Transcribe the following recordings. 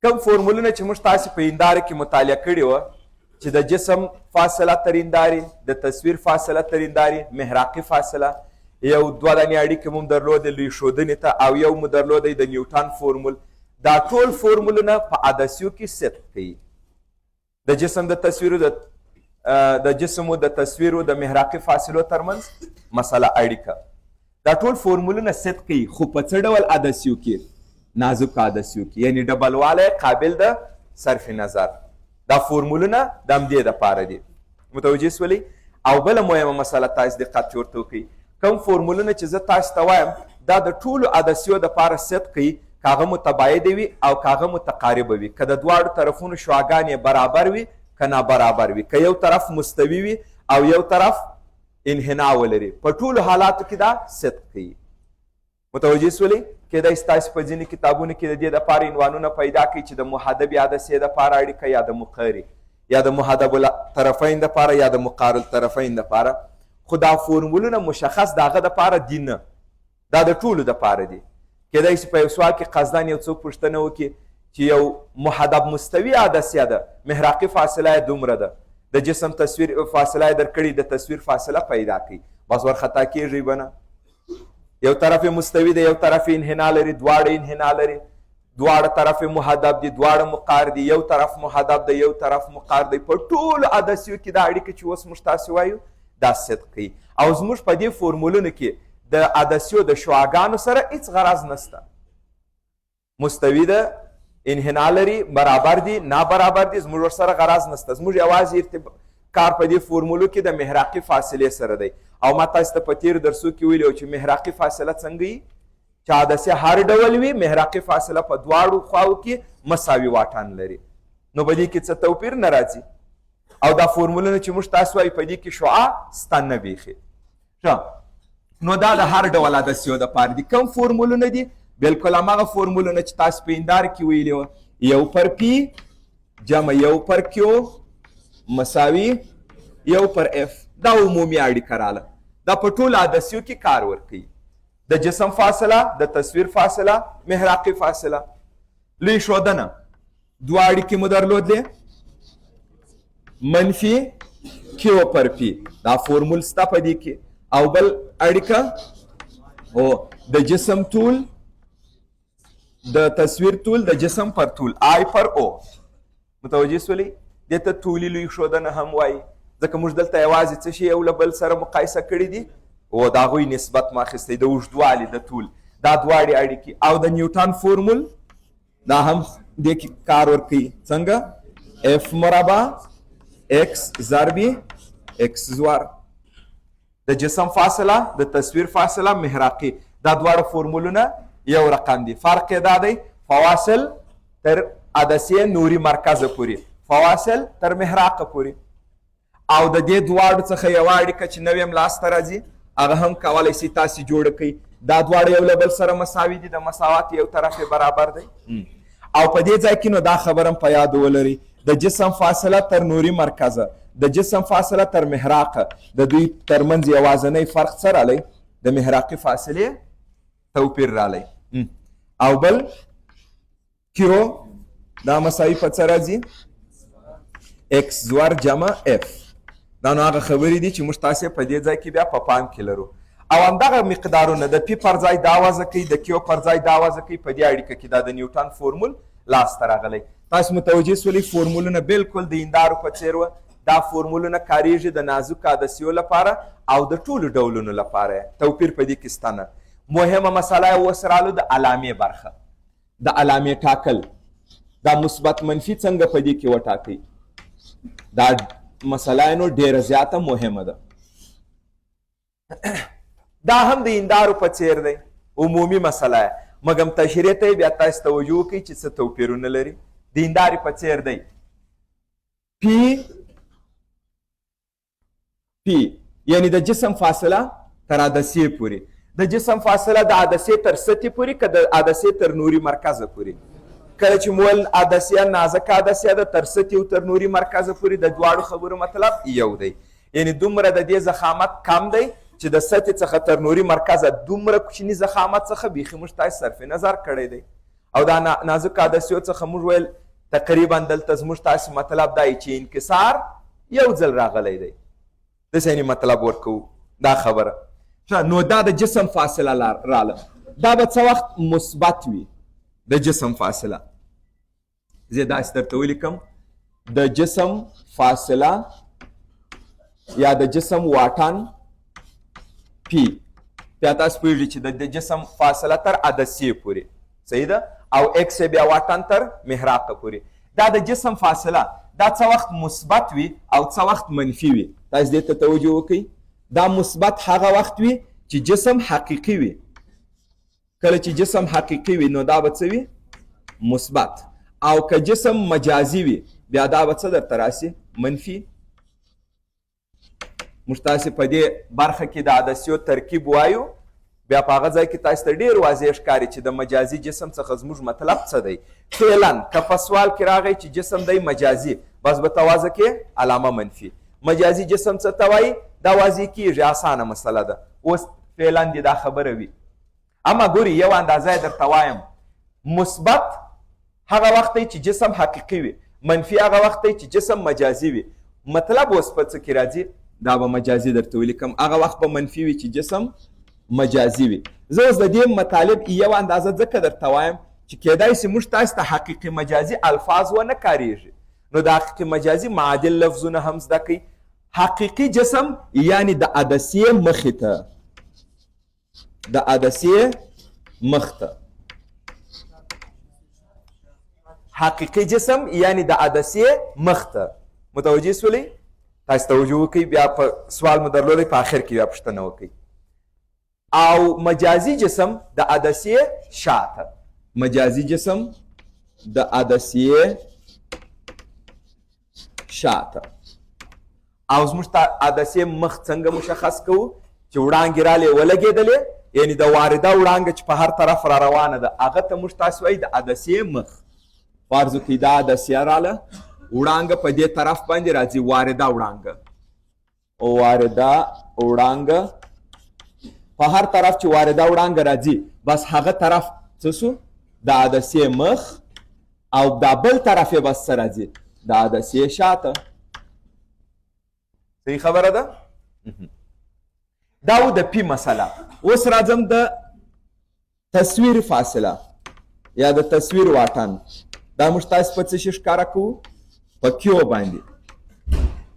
کوم فورمولونه چې موږ تاسې په هنداره کې مطالعه کړې وه چې د جسم فاصله تر هندارې، د تصویر فاصله تر هندارې، محراقي فاصله، یو دوه دانې اړیکې مو درلودې لوی ښودنې ته، او یو مو درلودی د نیوټن فورمول. دا ټول فورمولونه په عدسیو کې صدق کوي. د جسم د تصویرو د جسمو د تصویرو د محراقي فاصلو ترمنځ مسله اړیکه، دا ټول فورمولونه صدق کوي، خو په څه ډول عدسیو کې؟ نازک عدسیو کې، یعنی ډبلوالی قابل د صرف نظر. دا فورمولونه د همدې دپاره دي. متوجه سولئ؟ او بله مهمه مسله تاسې دقت ورته وکړئ، کوم فورمولونه چې زه تاسو ته وایم دا د ټولو عدسیو دپاره صدق کوي، که هغه متباعده وي او که هغه متقاربه وي، که د دواړو طرفونو شعاګانې برابر وي که نابرابر وي، که یو طرف مستوي وي او یو طرف انحنا ولري، په ټولو حالاتو کې دا صدق کوي. متوجه سولئ؟ کیدای شي تاسو په ځینې کتابونو کې د دې دپاره عنوانونه پیدا کړئ چې د محدب عدسیې دپاره اړیکه، یا د مقاري، یا د محدب الطرفین دپاره، یا د مقارن الطرفین دپاره. خو دا فورمولونه مشخص د هغه دپاره دي نه، دا د ټولو دپاره دي. کیدای شي په یو سوال کې قصداً یو څوک پوښتنه وکړي چې یو محدب مستوي عدسیه ده، محراقي فاصله یې دومره ده، د جسم تصویر فاصله یې درکړي، د تصویر فاصله پیدا کړي، بس ورخطا کېږئ به نه. یو طرف مستوي دی، یو طرف انحنا لري، دواړه انحنا لري، دواړه طرف محدب دي، دواړه مقار دي، یو طرف محدب دی، یو طرف مقار دی. په ټولو عدسیو کې دا اړیکه چې اوس موږ تاسې وایو دا صدق کوي. او زموږ په دې فورمولونو کې د عدسیو د شعاګانو سره هیڅ غرض نشته. مستوي ده، انحنا لري، برابر دي، نابرابر دي، زموږ ورسره غرض نشته. زموږ یوازې کار په دې فورمولو کې د محراقي فاصلې سره دی. او ما تاسو ته په تېرو درسو کې ویلي چې محراقي فاصله څنګه وي؟ چې عدسیه هر ډول وي، محراقي فاصله په دواړو خواو کې مساوي واټن لري، نو په دې کې څه توپیر نه راځي. او دا فورمولونه چې موږ تاسو وایو په دې کې شعاع سته نه بیخي. نو دا د هر ډول عدسیو دپاره دي. کوم فورمولونه دي؟ بلکل هماغه فورمولونه چې تاسو په هنداره کې ویلي وه، یو پر پی جمع یو پر کیو مساوي یو پر اف. دا عمومي اړیکه راله، دا په ټولو عدسیو کې کار ورکوي. د جسم فاصله، د تصویر فاصله، محراقي فاصله. لوی ښودنه دوه اړیکې مو درلودلې، منفي کیو پر پی، دا فورمول سته په دې کې. او بل اړیکه د جسم طول، د تصویر طول، د جسم پر طول، آی پر او. متوجه سولئ؟ دې ته طولي لوی ښودنه هم وایي، ځکه موږ دلته یوازې څه شي یو له بل سره مقایسه کړي دي او د هغوی نسبت مو اخیستی، د اوږدوالي، د طول، دا دواړې اړیکې. او د نیوټن فورمول دا هم دې کې کار ورکوي. څنګه؟ اف مربع اکس ضربې اکس زور. د جسم فاصله، د تصویر فاصله، محراقي، دا دواړه فورمولونه یو رقم دي. فرق یې دا دی فواصل تر عدسیې نوري مرکزه پورې، فواصل تر محراقه پورې. او د دې دواړو څخه یوه اړیکه چې نوې هم لاسته راځي هغه هم کولی شي تاسې جوړه کړئ. دا دواړه یو له بل سره مساوي دي، د مساوات یو طرف برابر دی. او په دې ځای کې نو دا خبره هم په یاد ولرئ، د جسم فاصله تر نوري مرکزه، د جسم فاصله تر محراقه، د دوی ترمنځ یوازنی فرق څه رالی؟ د محراقي فاصلې توپیر رالی. او بل کیو دا مساوي په څه راځي؟ اکس زور جمع اف. دا نو هغه خبرې دي چې موږ تاسې په دې ځای کې بیا په پام کې لرو. او همدغه مقدارونه د پی پر ځای دا وضع کوي، د کیو پر ځای دا وضع کوي. په دې اړیکه کې دا د نیوټن فورمول لاسته راغلی. تاسو متوجه سولئ؟ فورمولونه بالکل د هندارو په څېر وه. دا فورمولونه کاریږي د نازک عدسیو لپاره او د ټولو ډولونو لپاره. توپیر په دې کې شته نه. مهمه مسله یې اوس رالو د علامې برخه، د علامې ټاکل. دا مثبت منفي څنګه په دې کې وټاکئ؟ دا مسله نو ډیره زیاته مهمه ده. دا هم د هندارو په څیر دی، عمومي مسله یې، مګم تشریح ته بیا تاسو توجه وکړئ چې څه توپیرونه لري. د هندارې په څیر دی. پی یعنی د جسم فاصله تر عدسیې پورې، د جسم فاصله د عدسیې تر سطحې پورې که د عدسیې تر نوري مرکزه پورې. کله چې مول عدسیه نازکه عدسیه ده تر سطحې او تر نوري مرکزه پورې، د دواړو خبرو مطلب یو دی. یعنی دومره د دې ضخامت کم دی چې د سطحې څخه تر نوري مرکزه دومره کوچني ضخامت څخه بیخي موږ تاسې صرف نظر کړی دی. او دا نازک عدسیو څخه موږ ویل تقریبا دلته زموږ تاسې مطلب دا چې انکسار یو ځل راغلی دی داسې یعنې مطلب ورکوو دا خبره نو دا د جسم فاصله راله دا به څه وخت مثبت وي د جسم فاصله زه داسې درته ولیکم د جسم فاصله یا د جسم واټن پی بیا تاسو پوهېږئ چې د جسم فاصله تر عدسیې پورې صحیح ده او ایکس بیا واټن تر محراقه پورې دا د جسم فاصله دا څه وخت مثبت وي او څه وخت منفي وي تاسو دې ته توجه وکړئ دا مثبت هغه وخت وي چې جسم حقیقي وي کله چې جسم حقیقي وي نو دا به څه وي مثبت او که جسم مجازي وي بیا دا به څه درته راسي منفي موږ تاسې په دې برخه کې د عدسیو ترکیب وایو بیا په هغه ځای کې تاسو ته ډېر واضح ښکاري چې د مجازي جسم څخه زموږ مطلب څه دی فعلا که په سوال کې راغی چې جسم دی مجازي بس به توازه کې علامه منفي مجازي جسم څه ته وایي دا واضح کېږي اسانه مسله ده اوس فعلا دې دا خبره وي اما ګوري یو اندازه یې درته وایم مثبت هغه وخت دی چې جسم حقیقي وي منفي هغه وخت دی چې جسم مجازي وي مطلب اوس په څه کې راځي دا به مجازي درته ولیکم هغه وخت به منفي وي چې جسم مجازي وي زه اوس د دې مطالب یو اندازه ځکه درته وایم چې کیدای شي موږ تاسو ته حقیقي مجازي الفاظ ونه کاریږي نو د حقیقي مجازي معادل لفظونه هم زده کوي حقیقي جسم یعنی د عدسیې مخې ته د عدسیې مخ ته حقیقي جسم یعنی د عدسیې مخ ته متوجه شولئ تاسو توجه وکړئ بیا په سوال مو درلودی په آخر کې بیا پوښتنه وکړئ او مجازي جسم د عدسیې شاته مجازي جسم د عدسیې شاته او زموږ عدسیې مخ څنګه مشخص کوو چې وړانګې رالې ولګېدلې یعنی د وارده وړانګه چې په هر طرف را روانه ده هغه ته موږ تاسو وایي د عدسیې مخ فرض وکړئ دا عدسیه راله وړانګه په دې طرف باندې راځي وارده وړانګه وارده وړانګه په هر طرف چې وارده وړانګه راځي بس هغه طرف څه سو د عدسیې مخ او دا بل طرف یې بس څه راځي د عدسیې شاته صحیح خبره ده دا و د پی مسله اوس راځم د تصویر فاصله یا د تصویر واټن دا موږ تاسو په څه شي ښکاره کوو په کیو باندې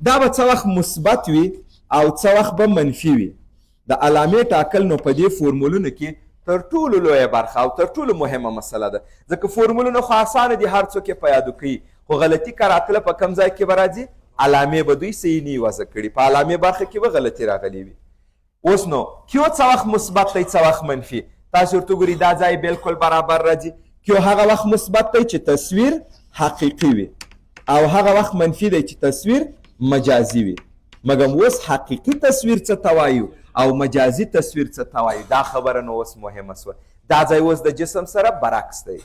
دا به څه وخت مثبت وي او څه وخت به منفي وي د علامې ټاکل نو په دې فورمولونو کې تر ټولو لویه برخه او تر ټولو مهمه مسله ده ځکه فورمولونه خو اسانه دي هر څوک یې په یادو کوي خو غلطي که راتله په کوم ځای کې به راځي علامې به دوی صحیح نه وي وضع کړي په علامې برخه کې به غلطي راغلې وي اوس نو کیو څه وخت مثبت دی څه وخت منفي تاسو ورته ګورئ دا ځای بالکل برابر راځي کیو هغه وخت مثبت دی چې تصویر حقیقي وي او هغه وخت منفي دی چې تصویر مجازي وي مګم اوس حقیقي تصویر څه ته وایو او مجازي تصویر څه ته وایو دا خبره نو اوس مهمه سوه دا ځای اوس د جسم سره برعکس دی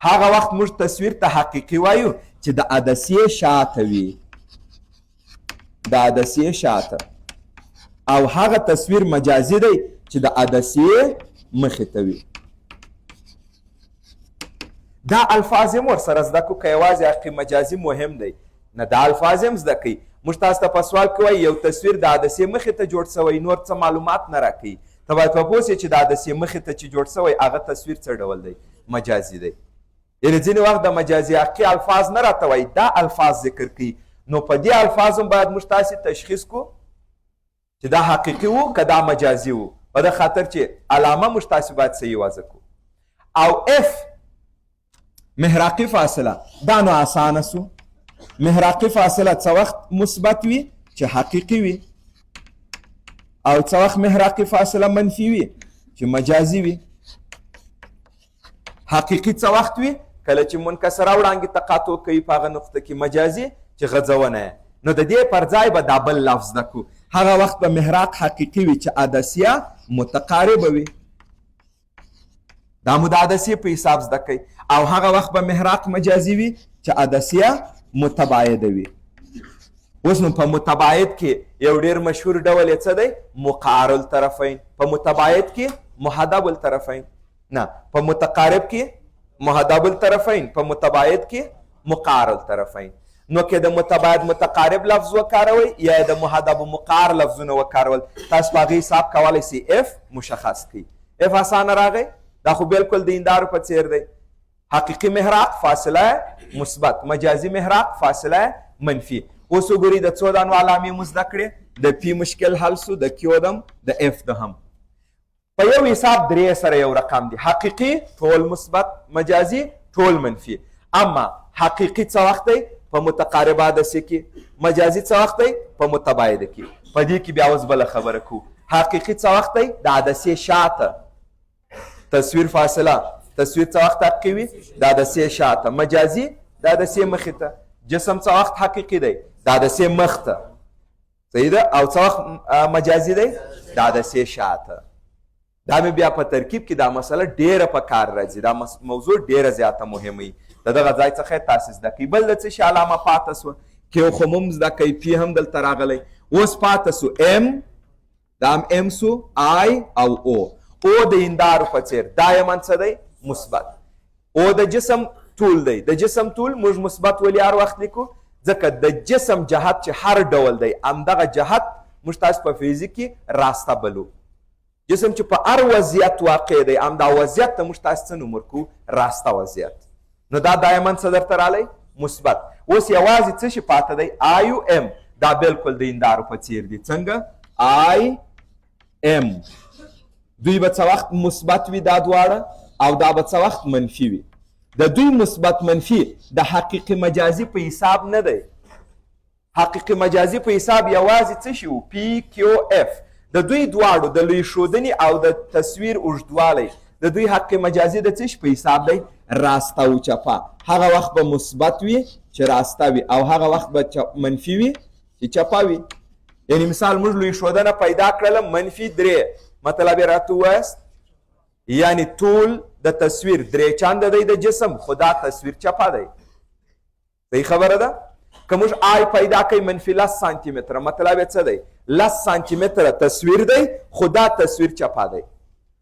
هغه وخت موږ تصویر ته حقیقي وایو چې د عدسیې شاته وي د عدسیې شاته او هغه تصویر مجازي دی چې د عدسیې مخې ته وي دا الفاظ هم ورسره زده کړو که یوازې حقیقي مجازي مهم دی نه دا الفاظ هم زده کوي موږ تاسو ته په سوال کې وایي یو تصویر د عدسیې مخې ته جوړ سوی نور څه معلومات نه راکوي ته باید په پوه چې د عدسیې مخې ته چې جوړ سوی هغه تصویر څه ډول دی مجازي دی یعنې ځینې وخت د مجازي حقیقي الفاظ نه راته وایي دا الفاظ ذکر کوي نو په دې الفاظ هم باید موږ تاسې تشخیص کړو چې دا حقیقي وو که دا مجازي وو په دې خاطر چې علامه موږ تاسې باید صحیح واضح کړو او اف محراقي فاصله دا نو اسانه سو محراقي فاصله څه وخت مثبت وي چې حقیقي وي او څه وخت محراقي فاصله منفي وي چې مجازي وي حقیقي څه وخت وي کله چې منکسره وړانګې تقاطع کوي په هغه نقطه کې مجازي چې غځونه یې نو د دې پر ځای به دا بل لفظ زده کړو هغه وخت به محراق حقیقي وي چې عدسیه متقاربه وي دا مو د عدسیې په حساب زده کوي او هغه وخت به محراق مجازي وي چې عدسیه متباعده وي اوس نو په متباعد کې یو ډېر مشهور ډول یې څه دی مقعر الطرفین په متباعد کې محدب الطرفین نه په متقارب کې محدب الطرفین په متباعد کې مقار الطرفین. نو که د متباعد متقارب لفظ وکاروئ یا د محدب مقار لفظونه وکارول، تاسو په هغې حساب کولی سئ اف مشخص کړئ. اف اسانه راغی، دا خو بالکل د هندارو په څیر دی. حقیقي محراق فاصله مثبت، مجازي محراق فاصله منفي. اوس وګورئ د څو دانو علامې مو زده کړې، د پی مشکل حل سو، د کیو دم، د اف د هم. په یو حساب درې سره یو رقم دی. حقیقي ټول مثبت، مجازي ټول منفي. اما حقیقي څه وخت دی؟ په متقاربه عدسیه کې. مجازي څه وخت دی؟ په متباعده کې. په دې کې بیا اوس بله خبره کوو. حقیقي څه وخت دی؟ د عدسیې شاته تصویر فاصله، تصویر څه وخت حقیقي وي؟ د عدسیې شاته. مجازي د عدسیې مخې ته. جسم څه وخت حقیقي دی؟ د عدسیې مخ ته. صحیح ده؟ او څه وخت مجازي دی؟ د عدسیې شاته. دا مې بیا په ترکیب کې دا مسله ډېره په کار راځي. دا موضوع ډېره زیاته مهمه وي. د دغه ځای څخه تاسې زده کوئ. بل د څه شي علامه پاته سوه؟ کیو خو مو هم زده کوئ، پی هم دلته راغلی. اوس پاته سو ام، دا هم ام سو، آی او او. او د هندارو په څیر. دا یمن څه دی؟ مثبت. او د جسم طول دی. د جسم طول موږ مثبت ولې هر وخت لیکو؟ ځکه د جسم جهت چې هر ډول دی، همدغه جهت موږ تاسو په فزیک کې راسته بلو. جسم چې په هر وضعیت واقع دی، همدا وضعیت ته موږ تاسو څه نوم ورکو؟ راسته وضعیت. نو دا دایمن څه درته رالی؟ مثبت. اوس یوازې څه شي پاته دی؟ آی او ام. دا بالکل د هندارو په څیر دي. څنګه؟ آی ام. دوی به څه وخت مثبت وي دا دواړه، او دا به څه وخت منفي وي. د دوی مثبت منفي د حقیقي مجازي په حساب نه دی. حقیقي مجازي په حساب یوازې څه شي و؟ پی کیو اف. د دوی دواړو د لوی ښودنې او د تصویر اوږدوالی د دوی حق مجازي د څه شي په حساب دی؟ راسته او چپه. هغه وخت به مثبت وي چې راسته وي، او هغه وخت به منفي وي چې چپه وي. یعنې مثال موږ لوی ښودنه پیدا کړله منفي 3، مطلب یې راته ووایاست؟ یعنې ټول د تصویر 3 چنده دی د جسم، خو دا تصویر چپه دی. صحیح خبره ده؟ که موږ آی پیدا کوي منفي 10 سانتي متره، مطلب یې څه دی؟ 10 سانتي متره تصویر دی، خو دا تصویر چپه دی.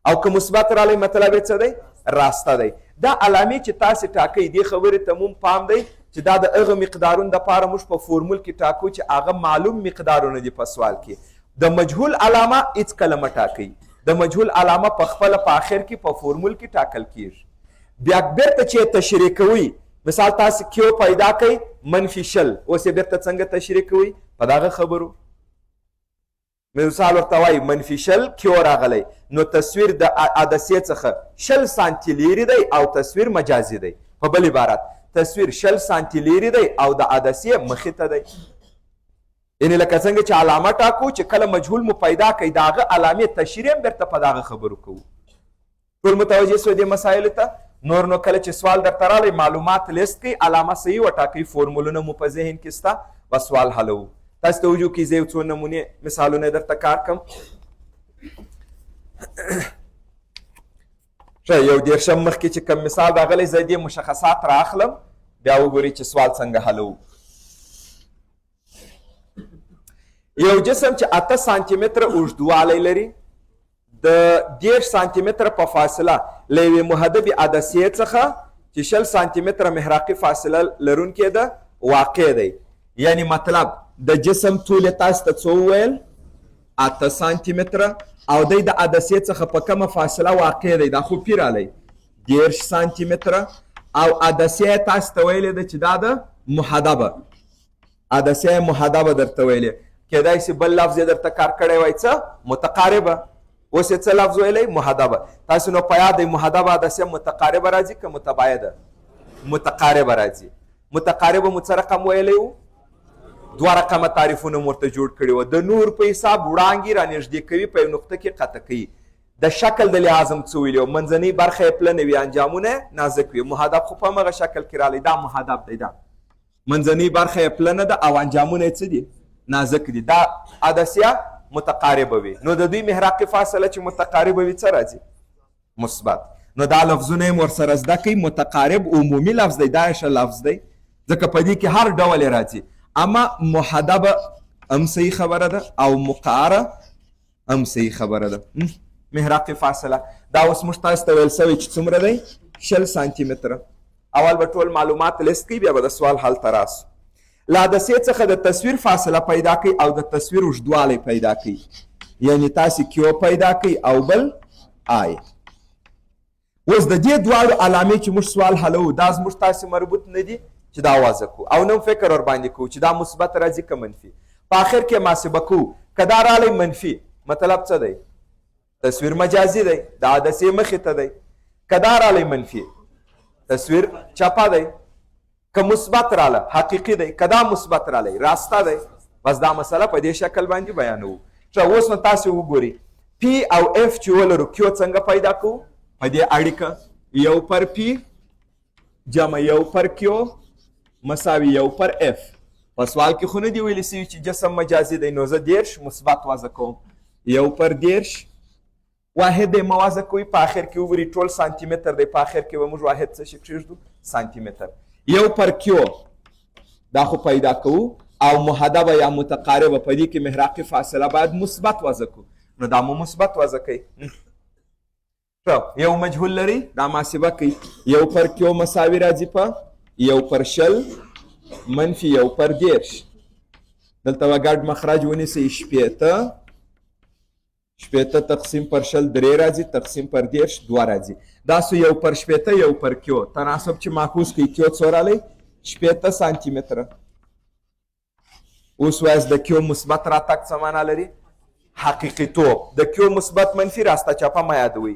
او که مثبت رالی مطلب یې څه دی؟ راسته دی. دا علامې چې تاسې ټاکئ، دې خبرې ته مون پام دی چې دا د هغه مقدارونو دپاره موږ په فورمول کې ټاکو چې هغه معلوم مقدارونه دي په سوال کې. د مجهول علامه هېڅکله مه ټاکئ. د مجهول علامه په خپله په آخر کې په فورمول کې ټاکل کیږي. بیا بیرته چې تشریح کوئ، مثال تاسې کیو پیدا کوئ منفي 20، اوس یې بیرته څنګه تشریح کوئ؟ په دغه خبرو. مثال ورته وایي منفي 20 کیو راغلی، نو تصویر د عدسیې څخه 20 سانتي لیرې دی او تصویر مجازي دی. په بل عبارت تصویر 20 سانتي لیرې دی او د عدسیې مخې ته دی. یعنې لکه څنګه چې علامه ټاکو چې کله مجهول مو پیدا کوي، د هغه علامې تشریح هم بیرته په دغه خبرو کوو. ټول متوجه سوی دې مسایلو ته؟ نور نو کله چې سوال درته رالی معلومات لیست کوئ، علامه صحیح وټاکئ، فورمولونه مو په ذهن کې سته، به سوال حلوو. تاسو ته وجو کې زه یو څو نمونې مثالونه درته کار کړم. ښه، یو 10 مخکې چې کوم مثال راغلی، زه دې مشخصات رااخلم، بیا وګورئ چې سوال څنګه حلوو. یو جسم چې 8 سانتي متره اوږدوالی لري، د 10 سانتي متره په فاصله له یوې محدبې عدسیې څخه چې 20 سانتي متره محراقي فاصله لرونکی ده واقع دی. یعنی مطلب د جسم طول یې تاسو ته څه وویل؟ 8 سانتي متره، او دی د عدسیې څخه په کومه فاصله واقع دی؟ دا خو پی رالی 10 سانتي متره، او عدسیه تاسو ته ویلې ده چې دا د محدبه، عدسیه محدبه درته ویلې. کیدای شي بل لفظ یې درته کار کړی وای څه؟ متقاربه. اوس یې څه لفظ ویلی؟ محدبه. تاسو نو په یاد دی محدبه عدسیه متقاربه راځي که متباعده؟ متقاربه راځي. متقاربه مو څه رقم ویلی و؟ 2 رقمه تعریفونه مو ورته جوړ کړي وو. د نور په حساب وړانګې رانږدې کوي، په یو نقطه کې قطع کوي. د شکل د لحاظ هم څه ویلي وو؟ منځنۍ برخه یې پلنه وي، انجامونه نازک وي. محدب خو په همغه شکل کې رالی، دا محدب دی. دا منځنۍ برخه یې پلنه ده او انجامونه یې څه دي؟ نازک دي. دا عدسیه متقاربه وي. نو د دوی محراقي فاصله چې متقاربه وي څه راځي؟ مثبت. نو دا لفظونه یې ورسره زده کوئ. متقارب عمومي لفظ دی، دا ښه لفظ دی، ځکه په دې کې هر ډول یې راځي. اما محدبه هم صحیح خبره ده او مقعره هم صحیح خبره ده. محراقي فاصله دا اوس موږ تاسو ته ویل سوی چې څومره دی؟ شل سانتي متره. اول به ټول معلومات لیست کوي، بیا به د سوال حل ته راسو. له عدسې څخه د تصویر فاصله پیدا کوي او د تصویر اوږدوالی پیدا کوي. یعنې تاسې کیو پیدا کوي او بل آی. اوس د دې دواړو علامې چې موږ سوال حلوو دا زموږ تاسې مربوط نه دي چې دا واضح کوو او نن فکر ورباندې کوو چې دا مثبت راځي که منفي. په آخر کې محاسبه کوو که دا رالی منفي مطلب څه دی؟ تصویر مجازي دی، د عدسې مخې ته دی. که دا رالی منفي تصویر چپه دی. که مثبت راله حقیقي دی، که دا مثبت رالی راسته دی. بس دا مسله په دې شکل باندې بیانوو. ښه اوس نو تاسې وګورئ پی او اف چې ولرو کیو څنګه پیدا کوو؟ په دې اړیکه یو پر پی جمع یو پر کیو مساوي یو پر اف. په سوال کې خو نه دي ویلي سوي چې جسم مجازي دی، نو زه 10 مثبت وضع کوم یو پر 10 واحد دی موازه کوي. په آخر کې وګورئ ټول سانتي متر دی، په آخر کې به موږ واحد څه شي پرېږدو؟ سانتي متر. یو پر کیو دا خو پیدا کوو او محدبه یا متقاربه په دې کې محراقي فاصله باید مثبت وضع کوو، نو دا مو مثبت وضع کوي. یو مجهول لري دا محاسبه کوي. یو پر کیو مساوي راځي په یو پر شل منفي یو پر 10. دلته به ګډ مخرج ونیسئ شپېته تقسیم پر شل 3 راځي، تقسیم پر 10 2 راځي. دا سو یو پر شپېته یو پر کیو تناسب چې معکوس کوي کیو څو رالی؟ 80 سانتي متره. اوس وایاست د کیو مثبت راتګ څه معنا لري؟ حقیقیتوب. د کیو مثبت منفي راسته چپه مه یادوئ،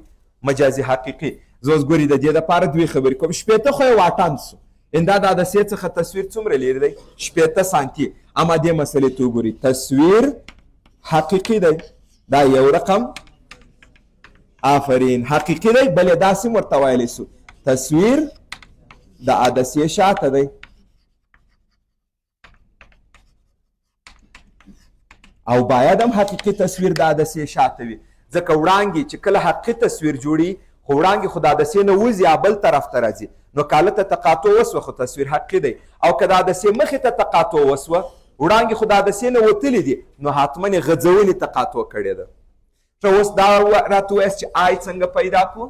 مجازي حقیقي. زه اوس ګورئ د دې دپاره دوې خبرې کوم. 80 خو یې واټن سو، دا د عدسې څخه تصویر څومره لرې دی؟ 80 سانتي. اما دې مسلې ته وګورئ تصویر حقیقي دی، دا یو رقم آفرین حقیقي دی، بل یې داسې ورته ویلی سو تصویر د عدسې شاته دی. او باید هم حقیقي تصویر د عدسې شاته وي، ځکه وړانګې چې کله حقیقي تصویر جوړي خو وړانګې خو د عدسې نه وځي یا بل طرف ته راځي، نو که هلته تقاطع وسوه خو تصویر حقیقي دی. او که د عدسې مخې ته تقاطع وسوه وړانګې خو د عدسې نه وتلي دي، نو حتما یې غځونې تقاطع کړې ده. ښه اوس دا راته ووایاست چې آی څنګه پیدا کړو؟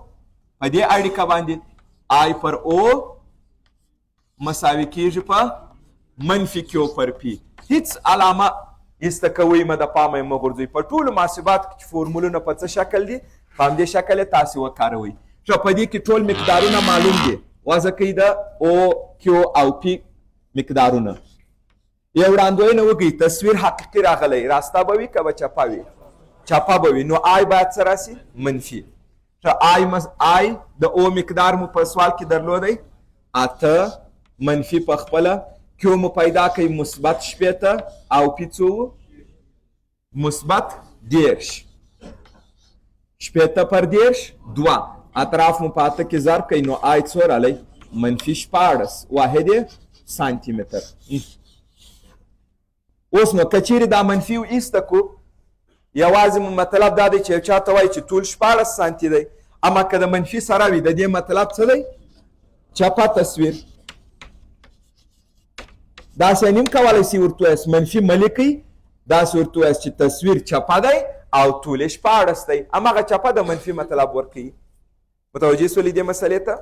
په دې اړیکه باندې آی پر او مساوي کیږي په منفي کیو پر پی. هیڅ علامه ایسته کوئ مه د پامه یې مه غورځوئ. په ټولو محاسباتو کې چې فورمولونه په څه شکل دي په همدې شکل یې تاسې وکاروئ. ښه په دې کې ټول مقدارونه معلوم دي، وضع کوي د او کیو او پی مقدارونه. یو وړاندوینه وکړئ تصویر حقیقي راغلی راسته به وي که به چپه وي؟ چپه به وي، نو آی باید څه راسي؟ منفي. آی د او مقدار مو په سوال کې درلودی 8 منفي په خپله کیو مو پیدا کوي مثبت 80 او پی څو مثبت 10. 80 پر 10 2 اطراف مو په 8 کې ضرب کوي، نو آی څو رالی؟ منفي 14 واحد سانتي متر. اوس نو که چیرې دا منفي ایسته کو یوازې مو مطلب دا دی چې یو چا ته وایي چې ټول 14 سانتي دی، اما که د منفي سره وي د دې مطلب څه دی؟ چپه تصویر. داسې نیم کولی سي ورته وایاست منفي مه لیکئ، داسې ورته وایاست چې تصویر چپه دی او ټول 14 دی، هماغه چپه د منفي مطلب ورکوي. متوجه سولې دې مسلې ته؟